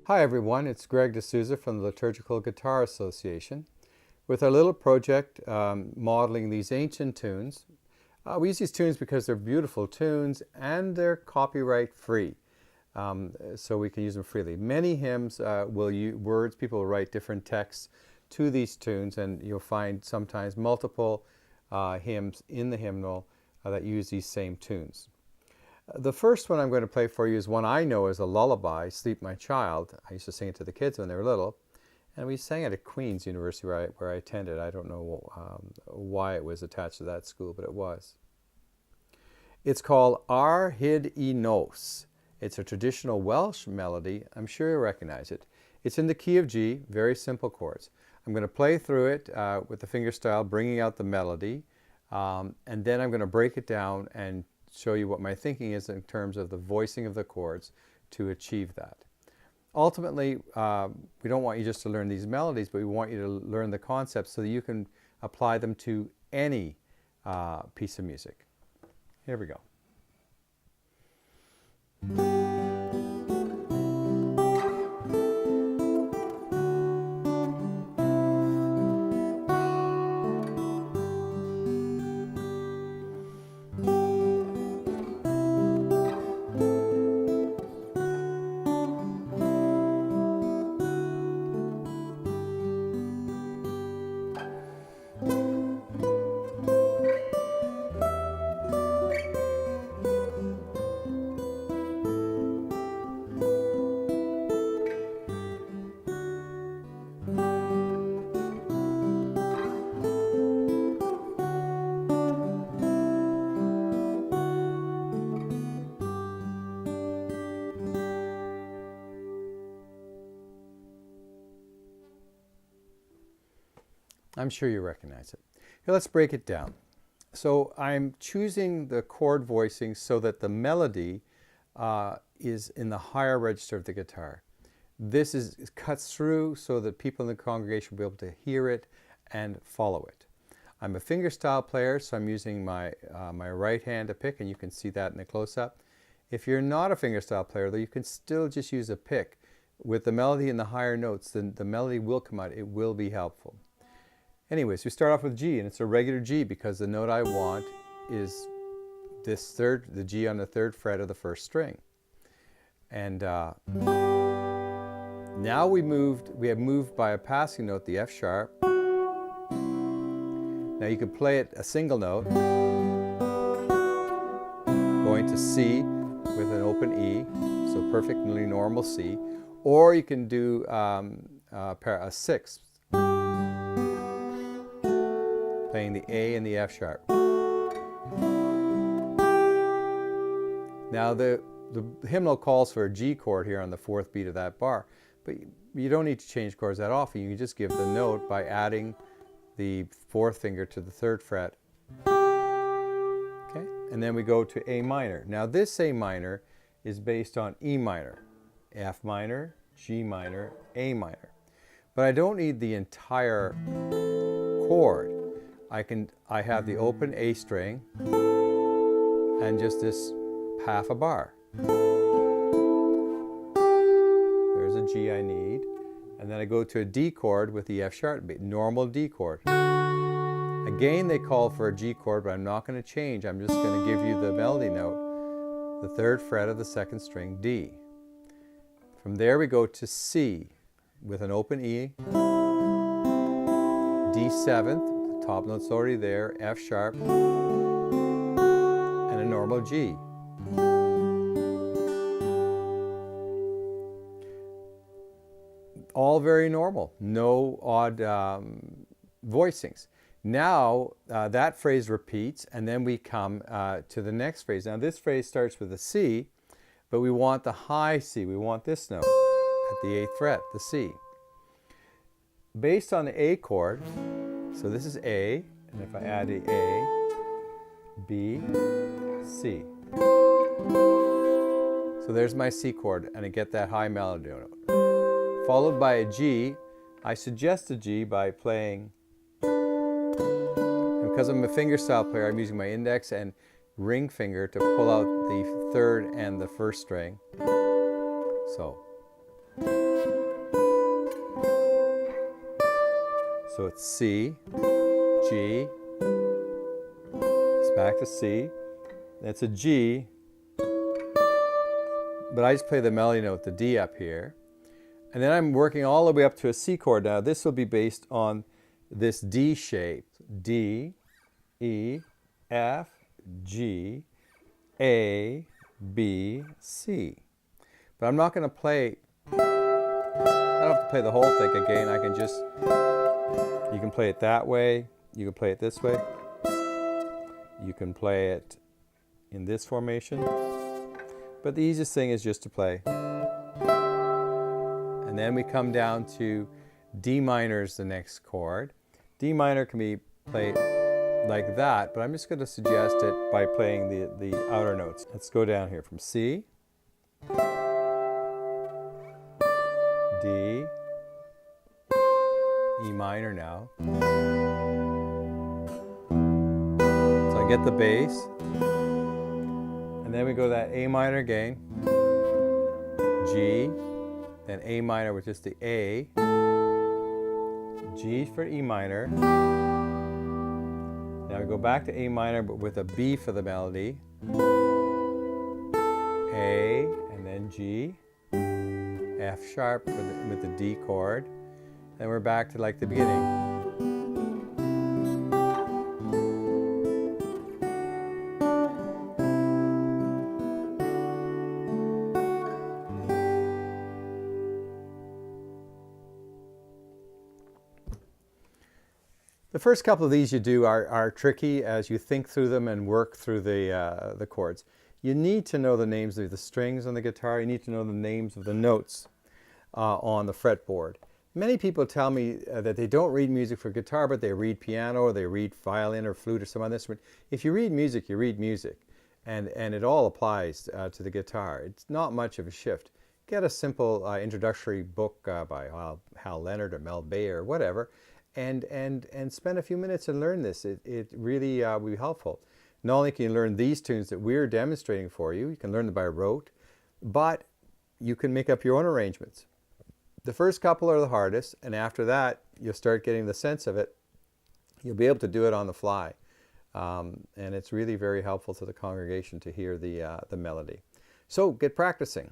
Hi everyone, it's Greg Souza from the Liturgical Guitar Association with our little project modeling these ancient tunes. We use these tunes because they're beautiful tunes and they're copyright free, so we can use them freely. Many hymns will use words, people will write different texts to these tunes, and you'll find sometimes multiple hymns in the hymnal that use these same tunes. The first one I'm going to play for you is one I know as a lullaby, Sleep My Child. I used to sing it to the kids when they were little, and we sang it at Queen's University where I attended. I don't know why it was attached to that school, but it was. It's called AR HYB Y NOS. It's a traditional Welsh melody. I'm sure you'll recognize it. It's in the key of G, very simple chords. I'm going to play through it with the fingerstyle, bringing out the melody, and then I'm going to break it down and show you what my thinking is in terms of the voicing of the chords to achieve that. Ultimately, we don't want you just to learn these melodies, but we want you to learn the concepts so that you can apply them to any piece of music. Here we go. I'm sure you recognize it. Here, let's break it down. So I'm choosing the chord voicing so that the melody is in the higher register of the guitar. This cuts through so that people in the congregation will be able to hear it and follow it. I'm a fingerstyle player, so I'm using my right hand to pick, and you can see that in the close-up. If you're not a fingerstyle player, though, you can still just use a pick. With the melody in the higher notes, then the melody will come out. It will be helpful. Anyways, we start off with G, and it's a regular G because the note I want is the G on the 3rd fret of the 1st string. And now we have moved by a passing note, the F sharp. Now you can play it a single note, going to C with an open E, so perfectly normal C, or you can do a sixth, playing the A and the F sharp. Now the hymnal calls for a G chord here on the 4th beat of that bar, but you don't need to change chords that often. You can just give the note by adding the 4th finger to the 3rd fret. Okay, and then we go to A minor. Now this A minor is based on E minor, F minor, G minor, A minor. But I don't need the entire chord. I have the open A string and just this half a bar. There's a G I need, and then I go to a D chord with the F sharp, normal D chord. Again, they call for a G chord, but I'm not going to change. I'm just going to give you the melody note, the 3rd fret of the 2nd string, D. From there we go to C with an open E, D 7th, top note's already there, F sharp, and a normal G. All very normal, no odd voicings. Now that phrase repeats, and then we come to the next phrase. Now this phrase starts with a C, but we want the high C. We want this note at the 8th fret, the C. Based on the A chord, so this is A, and if I add the A, B, C. So there's my C chord, and I get that high melody note. Followed by a G. I suggest a G by playing, and because I'm a fingerstyle player, I'm using my index and ring finger to pull out the 3rd and the 1st string. So. So it's C, G, it's back to C, that's a G, but I just play the melody note, the D up here. And then I'm working all the way up to a C chord. Now this will be based on this D shape. D, E, F, G, A, B, C. But I'm not going to play, I don't have to play the whole thing again. I can just, you can play it that way, you can play it this way, you can play it in this formation. But the easiest thing is just to play. And then we come down to D minor is the next chord. D minor can be played like that, but I'm just going to suggest it by playing the outer notes. Let's go down here from C, D, E minor now. So I get the bass, and then we go to that A minor again, G, then A minor with just the A, G for E minor. Now we go back to A minor but with a B for the melody, A, and then G, F sharp with the D chord, then we're back to like the beginning. The first couple of these you do are tricky as you think through them and work through the chords. You need to know the names of the strings on the guitar. You need to know the names of the notes on the fretboard. Many people tell me that they don't read music for guitar, but they read piano or they read violin or flute or some other instrument. If you read music, you read music. And it all applies to the guitar. It's not much of a shift. Get a simple introductory book by Hal Leonard or Mel Bay or whatever, and spend a few minutes and learn this. It really will be helpful. Not only can you learn these tunes that we're demonstrating for you, you can learn them by rote, but you can make up your own arrangements. The first couple are the hardest, and after that, you'll start getting the sense of it. You'll be able to do it on the fly. And it's really very helpful to the congregation to hear the melody. So get practicing.